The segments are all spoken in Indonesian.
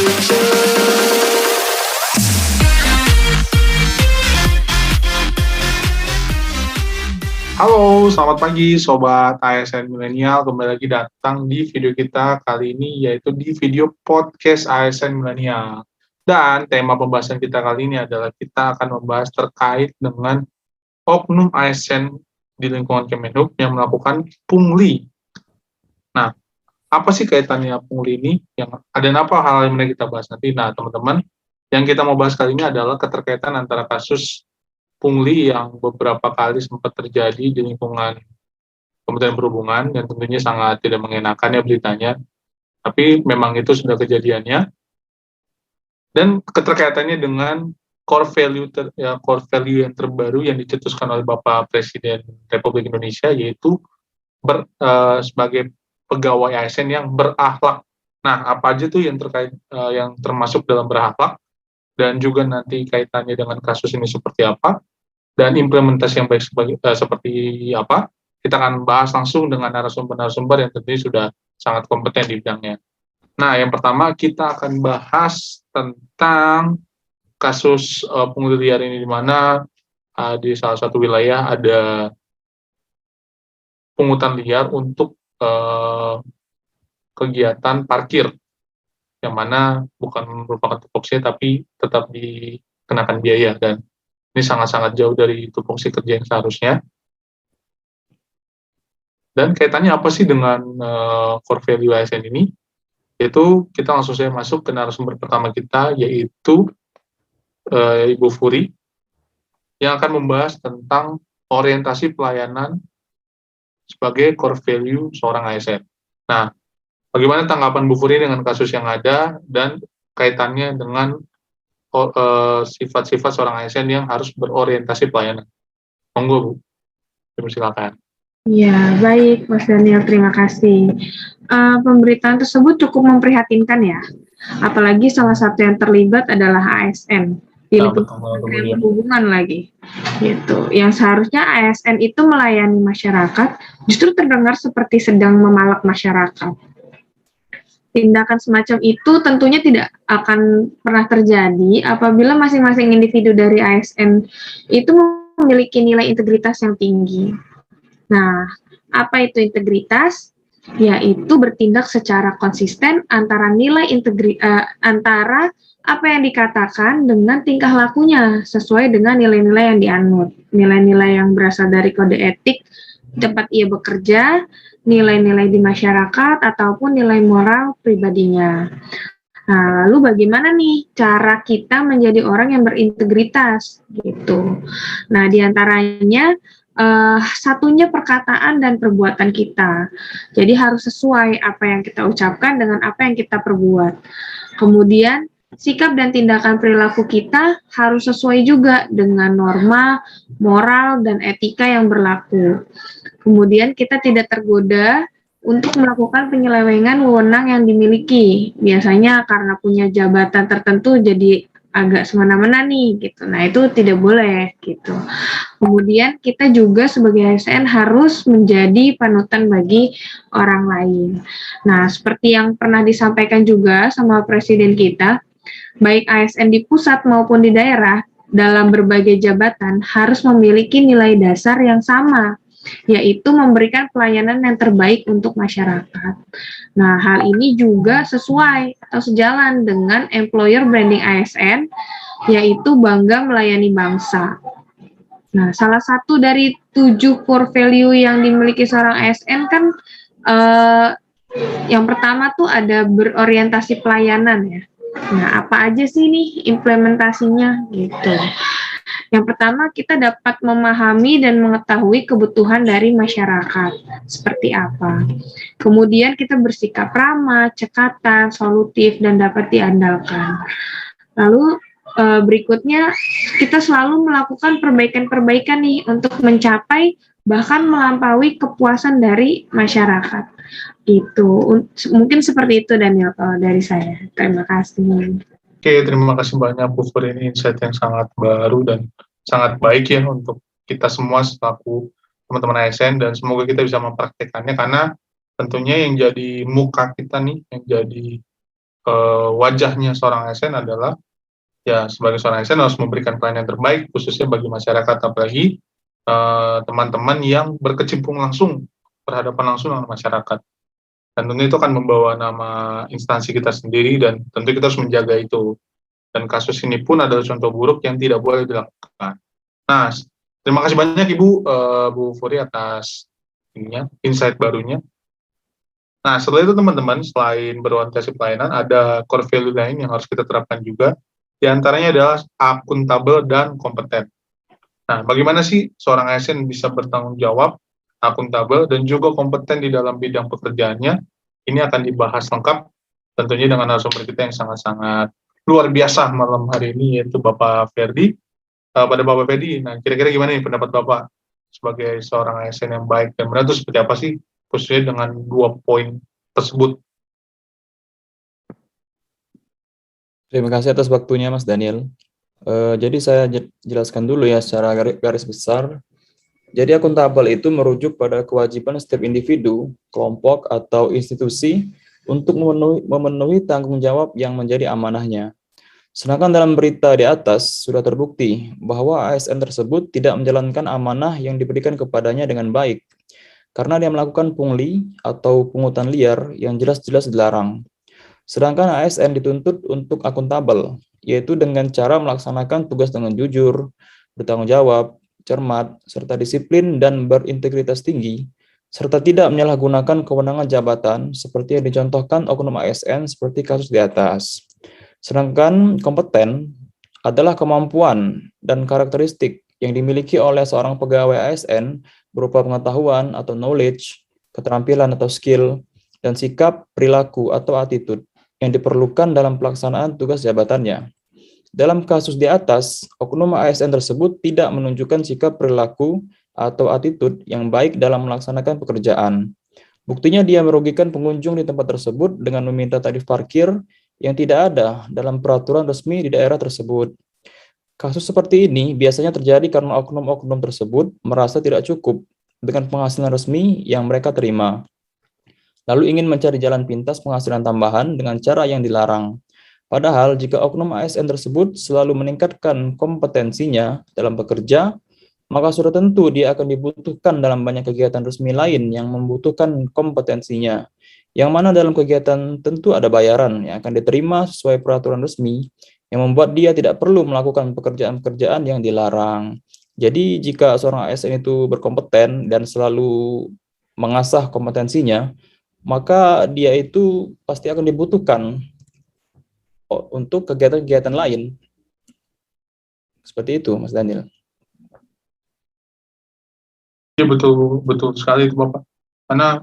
Halo, selamat pagi Sobat ASN Milenial. Kembali lagi datang di video kita kali ini, yaitu di video podcast ASN Milenial. Dan tema pembahasan kita kali ini adalah kita akan membahas terkait dengan oknum ASN di lingkungan Kemenhub yang melakukan pungli. Nah, apa sih kaitannya pungli ini? Dan apa hal yang kita bahas nanti? Nah, teman-teman, yang kita mau bahas kali ini adalah keterkaitan antara kasus pungli yang beberapa kali sempat terjadi di lingkungan Kementerian Perhubungan dan tentunya sangat tidak mengenakan ya beritanya, tapi memang itu sudah kejadiannya, dan keterkaitannya dengan core value yang terbaru yang dicetuskan oleh Bapak Presiden Republik Indonesia, yaitu sebagai pegawai ASN yang berakhlak. Nah, apa aja tuh yang terkait yang termasuk dalam berakhlak, dan juga nanti kaitannya dengan kasus ini seperti apa, dan implementasi yang baik seperti apa, kita akan bahas langsung dengan narasumber-narasumber yang tentunya sudah sangat kompeten di bidangnya. Nah, yang pertama kita akan bahas tentang kasus pungutan liar ini, di mana di salah satu wilayah ada pungutan liar untuk kegiatan parkir, yang mana bukan merupakan tupoksi tapi tetap dikenakan biaya, dan ini sangat-sangat jauh dari tupoksi kerja yang seharusnya. Dan kaitannya apa sih dengan core value ASN ini? Yaitu kita langsung saja masuk ke narasumber pertama kita, yaitu Ibu Furi, yang akan membahas tentang orientasi pelayanan sebagai core value seorang ASN. Nah, bagaimana tanggapan Bu Furi dengan kasus yang ada dan kaitannya dengan sifat-sifat seorang ASN yang harus berorientasi pelayanan? Monggo, Bu. Silakan. Ya, baik Mas Daniel, terima kasih. Pemberitaan tersebut cukup memprihatinkan ya, apalagi salah satu yang terlibat adalah ASN di lingkungan Perhubungan lagi. Gitu. Yang seharusnya ASN itu melayani masyarakat, justru terdengar seperti sedang memalak masyarakat. Tindakan semacam itu tentunya tidak akan pernah terjadi apabila masing-masing individu dari ASN itu memiliki nilai integritas yang tinggi. Nah, apa itu integritas? Yaitu bertindak secara konsisten antara antara apa yang dikatakan dengan tingkah lakunya sesuai dengan nilai-nilai yang dianut. Nilai-nilai yang berasal dari kode etik tempat ia bekerja, nilai-nilai di masyarakat, ataupun nilai moral pribadinya. Nah, lalu bagaimana nih cara kita menjadi orang yang berintegritas gitu? Nah, diantaranya satunya perkataan dan perbuatan kita. Jadi harus sesuai apa yang kita ucapkan dengan apa yang kita perbuat. Kemudian sikap dan tindakan perilaku kita harus sesuai juga dengan norma, moral, dan etika yang berlaku. Kemudian kita tidak tergoda untuk melakukan penyelewengan wewenang yang dimiliki. Biasanya karena punya jabatan tertentu jadi agak semena-mena nih gitu. Nah, itu tidak boleh gitu. Kemudian kita juga sebagai ASN harus menjadi panutan bagi orang lain. Nah, seperti yang pernah disampaikan juga sama Presiden kita, baik ASN di pusat maupun di daerah dalam berbagai jabatan harus memiliki nilai dasar yang sama, yaitu memberikan pelayanan yang terbaik untuk masyarakat. Nah, hal ini juga sesuai atau sejalan dengan employer branding ASN, yaitu bangga melayani bangsa. Nah, salah satu dari 7 core value yang dimiliki seorang ASN kan yang pertama tuh ada berorientasi pelayanan ya. Nah, apa aja sih nih implementasinya gitu. Yang pertama, kita dapat memahami dan mengetahui kebutuhan dari masyarakat seperti apa. Kemudian kita bersikap ramah, cekatan, solutif, dan dapat diandalkan. Lalu berikutnya, kita selalu melakukan perbaikan-perbaikan nih untuk mencapai bahkan melampaui kepuasan dari masyarakat. Itu mungkin seperti itu, Daniel, kalau dari saya. Terima kasih. Oke, terima kasih banyak Bu Furi, ini insight yang sangat baru dan sangat baik ya untuk kita semua selaku teman-teman ASN, dan semoga kita bisa mempraktekannya, karena tentunya yang jadi muka kita nih, yang jadi wajahnya seorang ASN adalah ya sebagai seorang ASN harus memberikan pelayanan yang terbaik khususnya bagi masyarakat, apalagi teman-teman yang berkecimpung langsung berhadapan langsung dengan masyarakat. Dan tentu itu akan membawa nama instansi kita sendiri dan tentu kita harus menjaga itu. Dan kasus ini pun adalah contoh buruk yang tidak boleh dilakukan. Nah, terima kasih banyak Ibu Bu Furi atas insight barunya. Nah, setelah itu teman-teman, selain berorientasi pelayanan, ada core value lain yang harus kita terapkan juga. Di antaranya adalah akuntabel dan kompeten. Nah, bagaimana sih seorang ASN bisa bertanggung jawab, akuntabel, dan juga kompeten di dalam bidang pekerjaannya? Ini akan dibahas lengkap, tentunya dengan narasumber kita yang sangat-sangat luar biasa malam hari ini, yaitu Bapak Ferdi. Pada Bapak Ferdi, nah kira-kira gimana nih pendapat Bapak sebagai seorang ASN yang baik dan benar itu seperti apa sih, khususnya dengan 2 poin tersebut? Terima kasih atas waktunya, Mas Daniel. Jadi saya jelaskan dulu ya secara garis besar. Jadi akuntabel itu merujuk pada kewajiban setiap individu, kelompok, atau institusi untuk memenuhi tanggung jawab yang menjadi amanahnya. Sedangkan dalam berita di atas sudah terbukti bahwa ASN tersebut tidak menjalankan amanah yang diberikan kepadanya dengan baik, karena dia melakukan pungli atau pungutan liar yang jelas-jelas dilarang. Sedangkan ASN dituntut untuk akuntabel, yaitu dengan cara melaksanakan tugas dengan jujur, bertanggung jawab, cermat, serta disiplin dan berintegritas tinggi, serta tidak menyalahgunakan kewenangan jabatan seperti yang dicontohkan oknum ASN seperti kasus di atas. Sedangkan kompeten adalah kemampuan dan karakteristik yang dimiliki oleh seorang pegawai ASN berupa pengetahuan atau knowledge, keterampilan atau skill, dan sikap, perilaku, atau attitude yang diperlukan dalam pelaksanaan tugas jabatannya. Dalam kasus di atas, oknum ASN tersebut tidak menunjukkan sikap, perilaku, atau attitude yang baik dalam melaksanakan pekerjaan. Buktinya dia merugikan pengunjung di tempat tersebut dengan meminta tarif parkir yang tidak ada dalam peraturan resmi di daerah tersebut. Kasus seperti ini biasanya terjadi karena oknum-oknum tersebut merasa tidak cukup dengan penghasilan resmi yang mereka terima, lalu ingin mencari jalan pintas penghasilan tambahan dengan cara yang dilarang. Padahal jika oknum ASN tersebut selalu meningkatkan kompetensinya dalam bekerja, maka sudah tentu dia akan dibutuhkan dalam banyak kegiatan resmi lain yang membutuhkan kompetensinya. Yang mana dalam kegiatan tentu ada bayaran yang akan diterima sesuai peraturan resmi, yang membuat dia tidak perlu melakukan pekerjaan-pekerjaan yang dilarang. Jadi jika seorang ASN itu berkompeten dan selalu mengasah kompetensinya, maka dia itu pasti akan dibutuhkan untuk kegiatan-kegiatan lain. Seperti itu, Mas Daniel. Ya betul sekali itu Bapak. Karena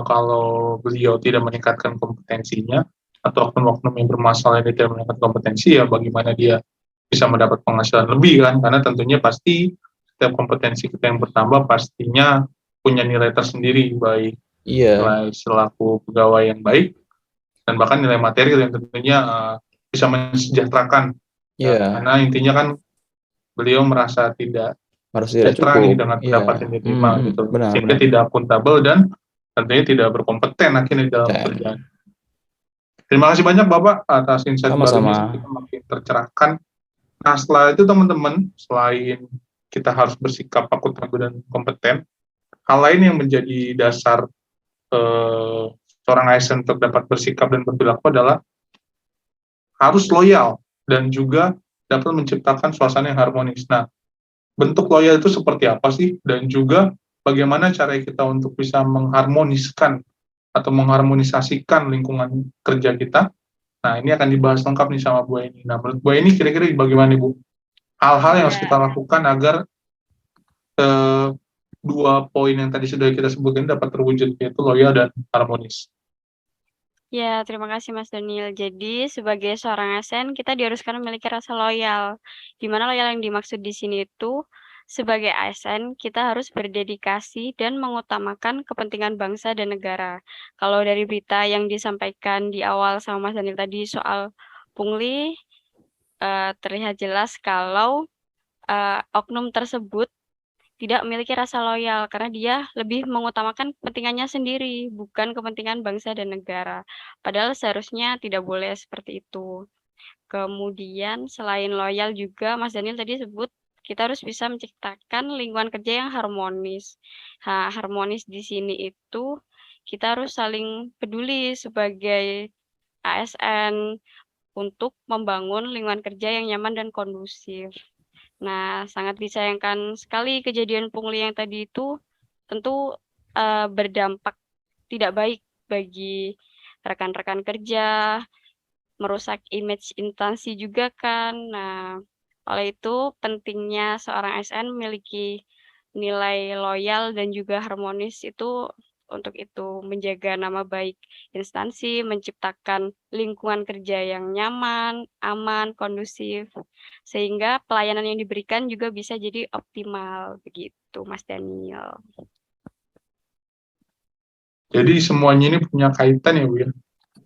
kalau beliau tidak meningkatkan kompetensinya atau oknum-oknum yang bermasalah ini tidak meningkatkan kompetensi, ya bagaimana dia bisa mendapat penghasilan lebih kan? Karena tentunya pasti setiap kompetensi kita yang bertambah pastinya punya nilai tersendiri, baik nilai selaku pegawai yang baik dan bahkan nilai material yang tentunya bisa mensejahterakan. Karena intinya kan beliau merasa tidak sejahtera nih dengan pendapat yang diterima gitu, sehingga tidak akuntabel dan tentunya tidak berkompeten akhirnya dalam pekerjaan. Terima kasih banyak Bapak atas insight barunya, kita makin tercerahkan. Nah setelah itu teman-teman, selain kita harus bersikap akuntabel dan kompeten, hal lain yang menjadi dasar seorang ASN untuk dapat bersikap dan berperilaku adalah harus loyal dan juga dapat menciptakan suasana yang harmonis. Nah, bentuk loyal itu seperti apa sih? Dan juga bagaimana cara kita untuk bisa mengharmoniskan atau mengharmonisasikan lingkungan kerja kita? Nah, ini akan dibahas lengkap nih sama Bu Eni. Nah, menurut Bu Eni kira-kira bagaimana Bu? Hal-hal yang harus kita lakukan agar 2 poin yang tadi sudah kita sebutkan dapat terwujud, yaitu loyal dan harmonis. Ya, terima kasih Mas Daniel. Jadi, sebagai seorang ASN, kita diharuskan memiliki rasa loyal. Di mana loyal yang dimaksud di sini itu, sebagai ASN, kita harus berdedikasi dan mengutamakan kepentingan bangsa dan negara. Kalau dari berita yang disampaikan di awal sama Mas Daniel tadi soal pungli, terlihat jelas kalau oknum tersebut tidak memiliki rasa loyal karena dia lebih mengutamakan kepentingannya sendiri, bukan kepentingan bangsa dan negara. Padahal seharusnya tidak boleh seperti itu. Kemudian selain loyal juga Mas Daniel tadi sebut kita harus bisa menciptakan lingkungan kerja yang harmonis. Harmonis di sini itu kita harus saling peduli sebagai ASN untuk membangun lingkungan kerja yang nyaman dan kondusif. Nah, sangat disayangkan sekali kejadian pungli yang tadi itu tentu berdampak tidak baik bagi rekan-rekan kerja, merusak image instansi juga kan. Nah, oleh itu pentingnya seorang ASN memiliki nilai loyal dan juga harmonis itu untuk itu menjaga nama baik instansi, menciptakan lingkungan kerja yang nyaman, aman, kondusif, sehingga pelayanan yang diberikan juga bisa jadi optimal begitu, Mas Daniel. Jadi semuanya ini punya kaitan ya, Bu ya.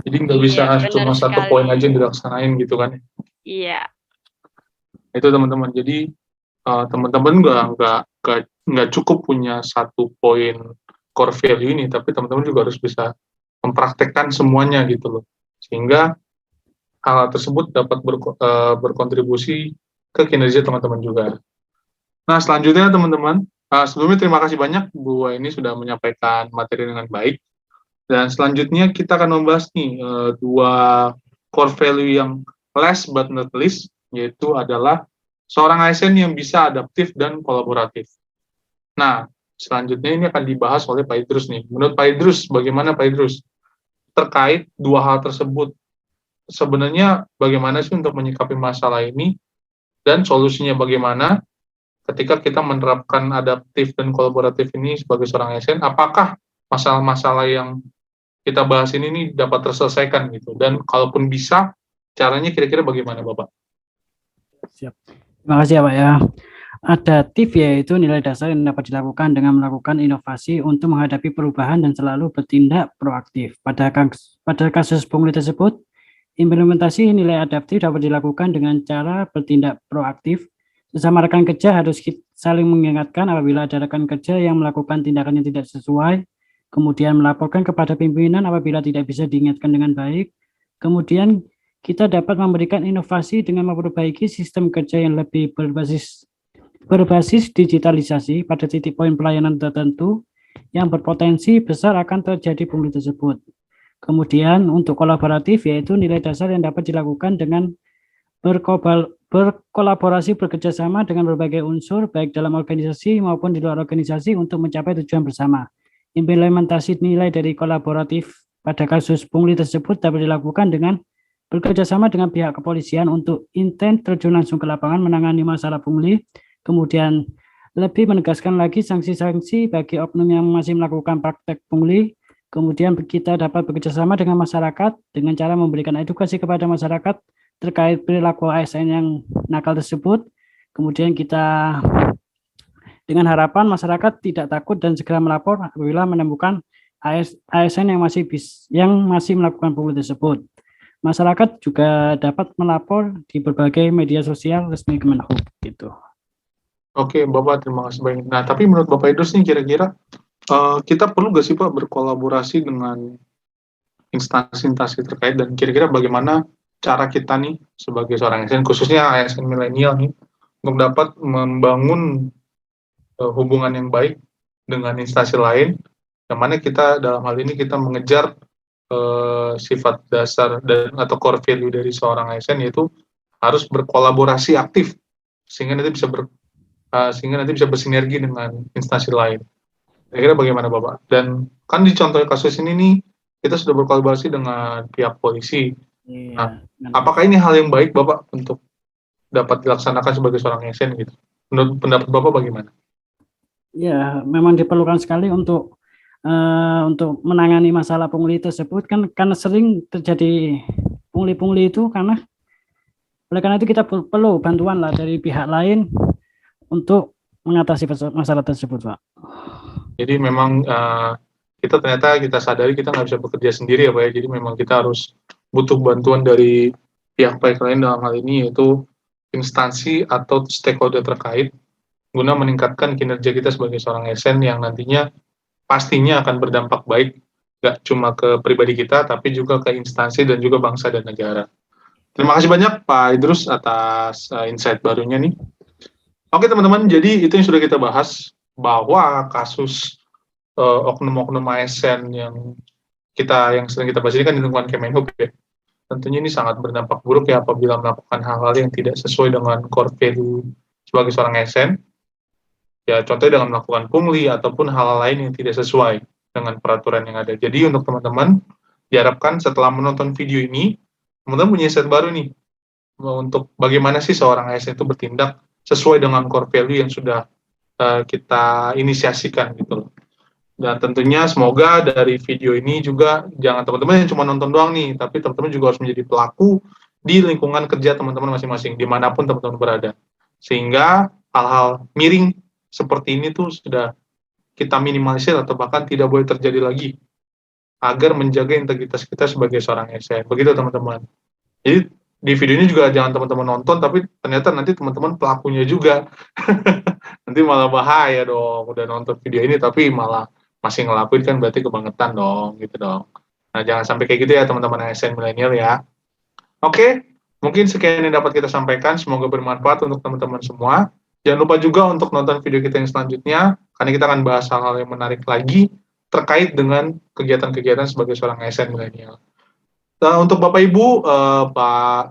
Jadi nggak bisa Iya, benar cuma satu sekali. poin aja yang dilaksanain gitu kan. Iya, Itu teman-teman. Jadi teman-teman nggak cukup punya satu poin core value ini, tapi teman-teman juga harus bisa mempraktekkan semuanya gitu loh. Sehingga hal tersebut dapat berkontribusi ke kinerja teman-teman juga. Nah, selanjutnya teman-teman, sebelumnya terima kasih banyak Bu ini sudah menyampaikan materi dengan baik. Dan selanjutnya kita akan membahas nih dua core value yang last but not least, yaitu adalah seorang ASN yang bisa adaptif dan kolaboratif. Nah, selanjutnya ini akan dibahas oleh Pak Idrus nih. Menurut Pak Idrus, bagaimana Pak Idrus terkait dua hal tersebut? Sebenarnya bagaimana sih untuk menyikapi masalah ini dan solusinya bagaimana ketika kita menerapkan adaptif dan kolaboratif ini sebagai seorang ASN? Apakah masalah-masalah yang kita bahas ini dapat terselesaikan gitu? Dan kalaupun bisa, caranya kira-kira bagaimana Bapak? Siap. Terima kasih ya Pak ya. Adaptif yaitu nilai dasar yang dapat dilakukan dengan melakukan inovasi untuk menghadapi perubahan dan selalu bertindak proaktif. Pada kasus pungli tersebut, implementasi nilai adaptif dapat dilakukan dengan cara bertindak proaktif. Sesama rekan kerja harus saling mengingatkan apabila ada rekan kerja yang melakukan tindakan yang tidak sesuai, kemudian melaporkan kepada pimpinan apabila tidak bisa diingatkan dengan baik. Kemudian kita dapat memberikan inovasi dengan memperbaiki sistem kerja yang lebih berbasis digitalisasi pada titik poin pelayanan tertentu yang berpotensi besar akan terjadi pungli tersebut. Kemudian untuk kolaboratif yaitu nilai dasar yang dapat dilakukan dengan berkolaborasi bekerjasama dengan berbagai unsur baik dalam organisasi maupun di luar organisasi untuk mencapai tujuan bersama. Implementasi nilai dari kolaboratif pada kasus pungli tersebut dapat dilakukan dengan bekerjasama dengan pihak kepolisian untuk intens terjun langsung ke lapangan menangani masalah pungli. Kemudian lebih menegaskan lagi sanksi-sanksi bagi oknum yang masih melakukan praktek pungli. Kemudian kita dapat bekerjasama dengan masyarakat dengan cara memberikan edukasi kepada masyarakat terkait perilaku ASN yang nakal tersebut. Kemudian kita dengan harapan masyarakat tidak takut dan segera melapor apabila menemukan ASN yang masih melakukan pungli tersebut. Masyarakat juga dapat melapor di berbagai media sosial resmi Kemenhub gitu. Oke, Bapak, terima kasih banyak. Nah, tapi menurut Bapak Idrus nih kira-kira kita perlu nggak sih Pak berkolaborasi dengan instansi-instansi terkait dan kira-kira bagaimana cara kita nih sebagai seorang ASN, khususnya ASN milenial nih, untuk dapat membangun hubungan yang baik dengan instansi lain, yang mana kita dalam hal ini kita mengejar sifat dasar dan atau core value dari seorang ASN yaitu harus berkolaborasi aktif sehingga nanti bisa bersinergi dengan instansi lain. Kira-kira bagaimana Bapak? Dan kan di contoh kasus ini nih kita sudah berkolaborasi dengan pihak polisi. Nah, apakah ini hal yang baik Bapak untuk dapat dilaksanakan sebagai seorang ASN gitu? Menurut pendapat Bapak bagaimana? Ya, memang diperlukan sekali untuk menangani masalah pungli tersebut kan karena sering terjadi pungli-pungli itu oleh karena itu kita perlu bantuan lah dari pihak lain untuk mengatasi masalah tersebut, Pak. Jadi memang kita sadari kita nggak bisa bekerja sendiri ya Pak ya, jadi memang kita harus butuh bantuan dari pihak lain dalam hal ini yaitu instansi atau stakeholder terkait guna meningkatkan kinerja kita sebagai seorang ASN yang nantinya pastinya akan berdampak baik, nggak cuma ke pribadi kita, tapi juga ke instansi dan juga bangsa dan negara. Terima kasih banyak Pak Idrus atas insight barunya nih. Oke teman-teman, jadi itu yang sudah kita bahas, bahwa kasus oknum-oknum ASN yang sering kita bahas ini kan di lingkungan Kemenhub ya. Tentunya ini sangat berdampak buruk ya apabila melakukan hal-hal yang tidak sesuai dengan core value sebagai seorang ASN. Ya contohnya dengan melakukan pungli ataupun hal-hal lain yang tidak sesuai dengan peraturan yang ada. Jadi untuk teman-teman, diharapkan setelah menonton video ini, teman-teman punya insight baru nih, untuk bagaimana sih seorang ASN itu bertindak sesuai dengan core value yang sudah kita inisiasikan gitu loh. Dan tentunya semoga dari video ini juga jangan teman-teman yang cuma nonton doang nih, tapi teman-teman juga harus menjadi pelaku di lingkungan kerja teman-teman masing-masing, dimanapun teman-teman berada. Sehingga hal-hal miring seperti ini tuh sudah kita minimalisir atau bahkan tidak boleh terjadi lagi, agar menjaga integritas kita sebagai seorang ASN. Begitu teman-teman. Jadi di video ini juga jangan teman-teman nonton, tapi ternyata nanti teman-teman pelakunya juga. Nanti malah bahaya dong, udah nonton video ini tapi malah masih ngelakuin, kan berarti kebangetan dong, gitu dong. Nah, jangan sampai kayak gitu ya teman-teman ASN milenial ya. Oke, mungkin sekian yang dapat kita sampaikan, semoga bermanfaat untuk teman-teman semua. Jangan lupa juga untuk nonton video kita yang selanjutnya, karena kita akan bahas hal-hal yang menarik lagi terkait dengan kegiatan-kegiatan sebagai seorang ASN milenial. Untuk Bapak Ibu, Pak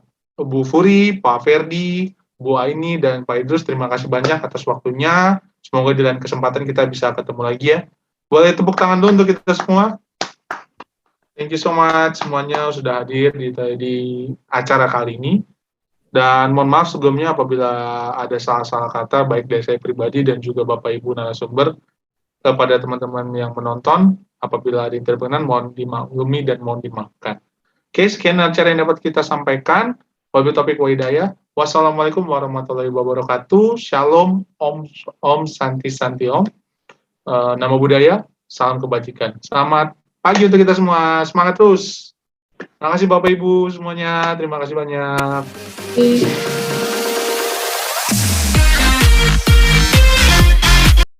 Bu Furi, Pak Ferdi, Bu Aini, dan Pak Idrus, terima kasih banyak atas waktunya. Semoga di lain kesempatan kita bisa ketemu lagi ya. Boleh tepuk tangan dulu untuk kita semua. Thank you so much semuanya sudah hadir di acara kali ini. Dan mohon maaf sebelumnya apabila ada salah-salah kata, baik dari saya pribadi dan juga Bapak Ibu narasumber, kepada teman-teman yang menonton, apabila ada yang berkenan, mohon dimaklumi dan mohon dimaafkan. Oke, sekian acara yang dapat kita sampaikan. Wabillahi taufiq wa hidayah. Wassalamualaikum warahmatullahi wabarakatuh. Shalom, Om Santi Santi Om. Nama budaya, salam kebajikan. Selamat pagi untuk kita semua. Semangat terus. Terima kasih Bapak Ibu semuanya. Terima kasih banyak.